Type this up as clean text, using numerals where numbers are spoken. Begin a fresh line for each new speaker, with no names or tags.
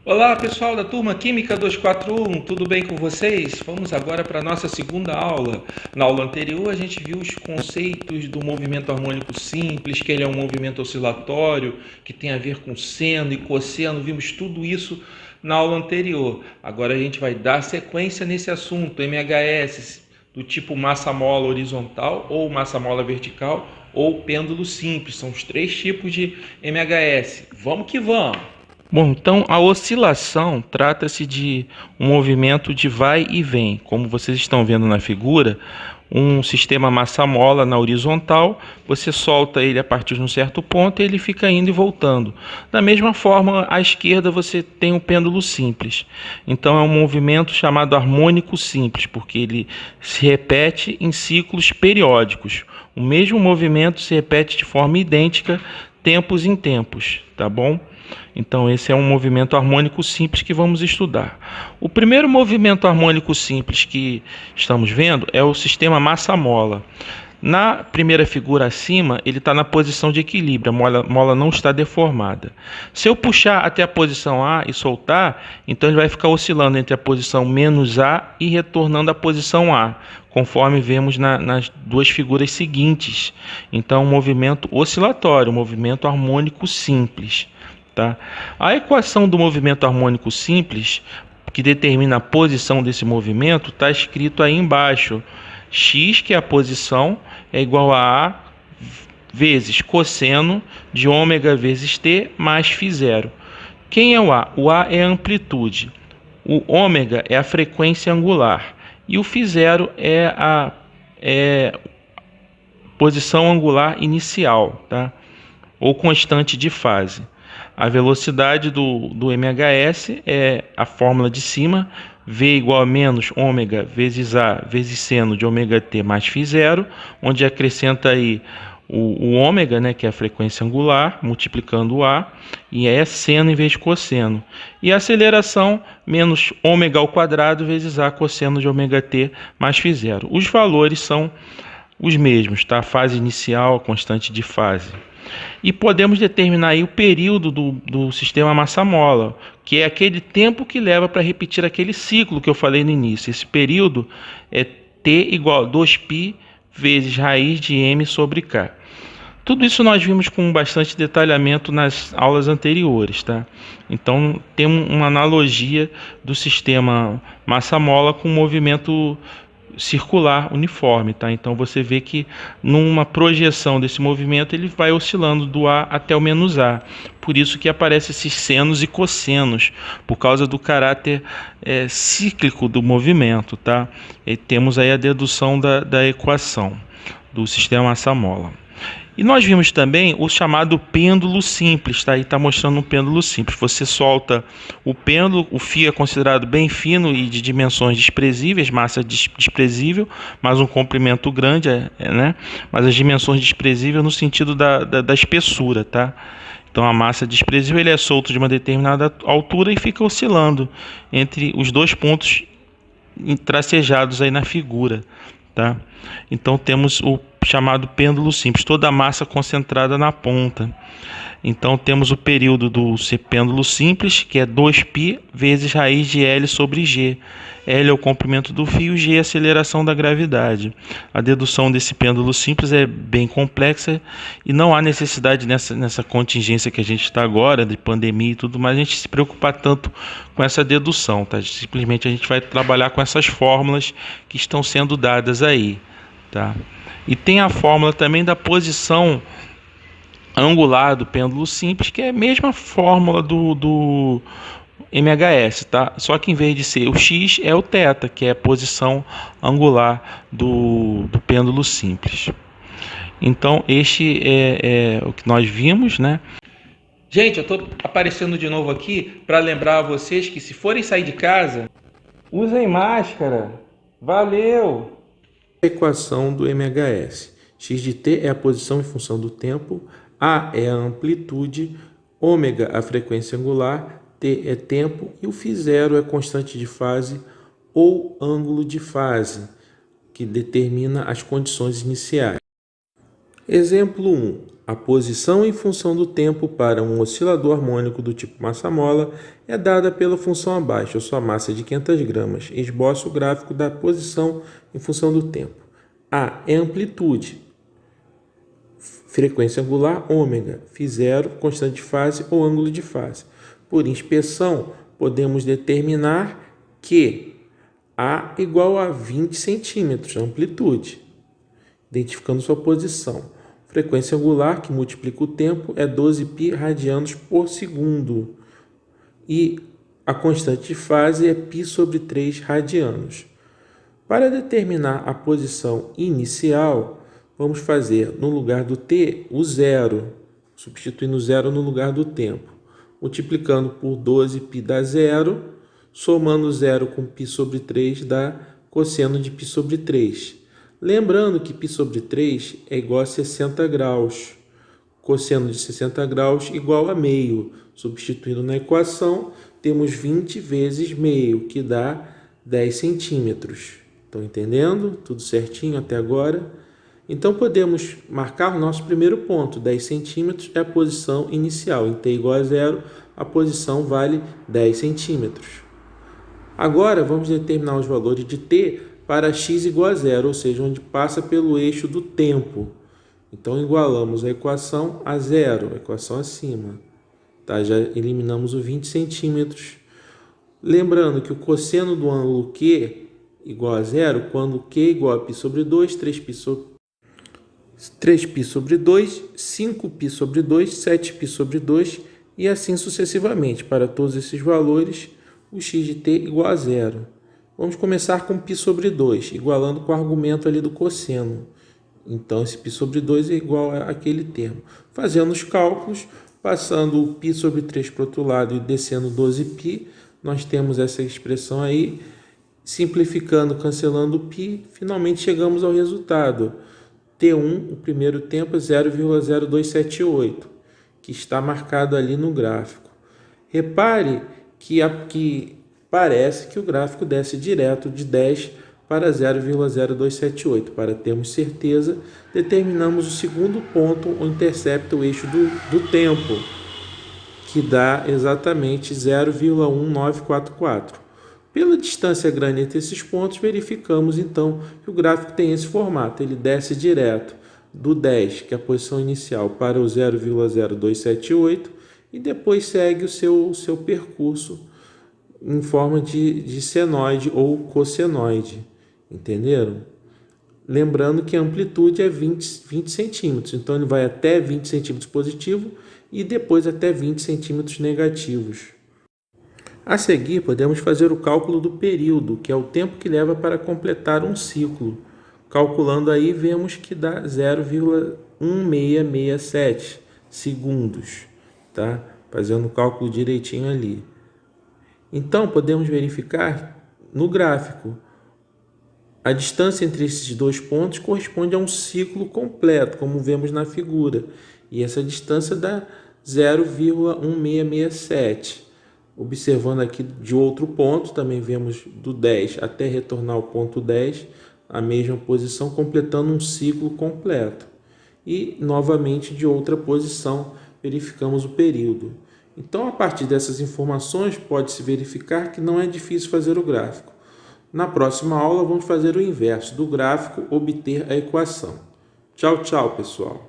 Olá pessoal da turma Química 241, tudo bem com vocês? Vamos agora para a nossa segunda aula. Na aula anterior a gente viu os conceitos do movimento harmônico simples, que ele é um movimento oscilatório, que tem a ver com seno e cosseno, vimos tudo isso na aula anterior. Agora a gente vai dar sequência nesse assunto, MHS, do tipo massa-mola horizontal ou massa-mola vertical ou pêndulo simples, são os três tipos de MHS. Vamos que vamos! Bom, então a oscilação trata-se de um movimento de vai e vem. Como vocês estão vendo na figura, um sistema massa-mola na horizontal, você solta ele a partir de um certo ponto e ele fica indo e voltando. Da mesma forma, à esquerda você tem o pêndulo simples. Então é um movimento chamado harmônico simples, porque ele se repete em ciclos periódicos. O mesmo movimento se repete de forma idêntica, tempos em tempos, tá bom? Então, esse é um movimento harmônico simples que vamos estudar. O primeiro movimento harmônico simples que estamos vendo é o sistema massa-mola. Na primeira figura acima, ele está na posição de equilíbrio, a mola não está deformada. Se eu puxar até a posição A e soltar, então ele vai ficar oscilando entre a posição menos A e retornando à posição A, conforme vemos nas duas figuras seguintes. Então, um movimento oscilatório, um movimento harmônico simples. Tá? A equação do movimento harmônico simples, que determina a posição desse movimento, está escrito aí embaixo. X, que é a posição, é igual a A vezes cosseno de ômega vezes T mais φ0. Quem é o A? O A é a amplitude. O ômega é a frequência angular. E o φ0 é a posição angular inicial, tá? Ou constante de fase. A velocidade do MHS é a fórmula de cima, V igual a menos ômega vezes A vezes seno de ômega t mais φ0, onde acrescenta aí o ômega, né, que é a frequência angular, multiplicando o A, e é seno em vez de cosseno. E a aceleração, menos ômega ao quadrado vezes A cosseno de ômega t mais φ0. Os valores são os mesmos, tá? A fase inicial, a constante de fase. E podemos determinar aí o período do sistema massa-mola, que é aquele tempo que leva para repetir aquele ciclo que eu falei no início. Esse período é T igual a 2π vezes raiz de m sobre k. Tudo isso nós vimos com bastante detalhamento nas aulas anteriores, tá? Então tem uma analogia do sistema massa-mola com o movimento circular uniforme, tá? Então você vê que numa projeção desse movimento ele vai oscilando do A até o menos A. Por isso que aparecem esses senos e cossenos, por causa do caráter cíclico do movimento, tá? E temos aí a dedução da equação do sistema massa-mola. E nós vimos também o chamado pêndulo simples, tá? Aí está mostrando um pêndulo simples. Você solta o pêndulo, o fio é considerado bem fino e de dimensões desprezíveis, massa desprezível, mas um comprimento grande, né? Mas as dimensões desprezíveis no sentido da espessura, tá? Então a massa desprezível ele é solto de uma determinada altura e fica oscilando entre os dois pontos tracejados aí na figura, tá? Então temos o chamado pêndulo simples, toda a massa concentrada na ponta. Então temos o período do pêndulo simples, que é 2π vezes raiz de L sobre G. L é o comprimento do fio, G é a aceleração da gravidade. A dedução desse pêndulo simples é bem complexa e não há necessidade nessa contingência que a gente está agora, de pandemia e tudo mais, a gente se preocupar tanto com essa dedução, tá? Simplesmente a gente vai trabalhar com essas fórmulas que estão sendo dadas aí, tá? E tem a fórmula também da posição angular do pêndulo simples, que é a mesma fórmula do MHS, tá? Só que em vez de ser o x, é o θ, que é a posição angular do pêndulo simples. Então, este é o que nós vimos, né? Gente, eu estou aparecendo de novo aqui para lembrar a vocês que se forem sair de casa, usem máscara. Valeu! Equação do MHS. X de t é a posição em função do tempo, A é a amplitude, ômega a frequência angular, t é tempo e o φ0 é constante de fase ou ângulo de fase, que determina as condições iniciais. Exemplo 1. A posição em função do tempo para um oscilador harmônico do tipo massa-mola é dada pela função abaixo, a sua massa é de 500 gramas. Esboço o gráfico da posição em função do tempo. A é amplitude, frequência angular, ômega, φ0, constante de fase ou ângulo de fase. Por inspeção, podemos determinar que A igual a 20 centímetros, amplitude, identificando sua posição. Frequência angular, que multiplica o tempo, é 12π radianos por segundo. E a constante de fase é π sobre 3 radianos. Para determinar a posição inicial, vamos fazer, no lugar do t, o zero, substituindo o zero no lugar do tempo. Multiplicando por 12π dá zero, somando zero com π sobre 3 dá cosseno de π sobre 3. Lembrando que π sobre 3 é igual a 60 graus. Cosseno de 60 graus igual a meio. Substituindo na equação, temos 20 vezes meio, que dá 10 centímetros. Estão entendendo? Tudo certinho até agora? Então, podemos marcar o nosso primeiro ponto. 10 centímetros é a posição inicial. Em t igual a zero, a posição vale 10 centímetros. Agora, vamos determinar os valores de t para x igual a zero, ou seja, onde passa pelo eixo do tempo. Então, igualamos a equação a zero, a equação acima. Tá? Já eliminamos o 20 centímetros. Lembrando que o cosseno do ângulo Q igual a zero, quando Q igual a π sobre 2, 3π sobre 2, 5π sobre 2, 7π sobre 2 e assim sucessivamente. Para todos esses valores, o x de t igual a zero. Vamos começar com π sobre 2, igualando com o argumento ali do cosseno. Então, esse π sobre 2 é igual àquele termo. Fazendo os cálculos, passando o π sobre 3 para o outro lado e descendo 12π, nós temos essa expressão aí. Simplificando, cancelando o π, finalmente chegamos ao resultado. T1, o primeiro tempo, é 0,0278, que está marcado ali no gráfico. Repare que parece que o gráfico desce direto de 10 para 0,0278. Para termos certeza, determinamos o segundo ponto, onde intercepta o eixo do tempo, que dá exatamente 0,1944. Pela distância grande entre esses pontos, verificamos então que o gráfico tem esse formato. Ele desce direto do 10, que é a posição inicial, para o 0,0278 e depois segue o seu percurso em forma de senoide ou cossenoide. Entenderam? Lembrando que a amplitude é 20 centímetros. Então, ele vai até 20 centímetros positivo e depois até 20 centímetros negativos. A seguir, podemos fazer o cálculo do período, que é o tempo que leva para completar um ciclo. Calculando aí, vemos que dá 0,1667 segundos, tá? Fazendo o cálculo direitinho ali. Então, podemos verificar no gráfico. A distância entre esses dois pontos corresponde a um ciclo completo, como vemos na figura. E essa distância dá 0,1667. Observando aqui de outro ponto, também vemos do 10 até retornar ao ponto 10, a mesma posição, completando um ciclo completo. E, novamente, de outra posição, verificamos o período. Então, a partir dessas informações, pode-se verificar que não é difícil fazer o gráfico. Na próxima aula, vamos fazer o inverso do gráfico, obter a equação. Tchau, tchau, pessoal!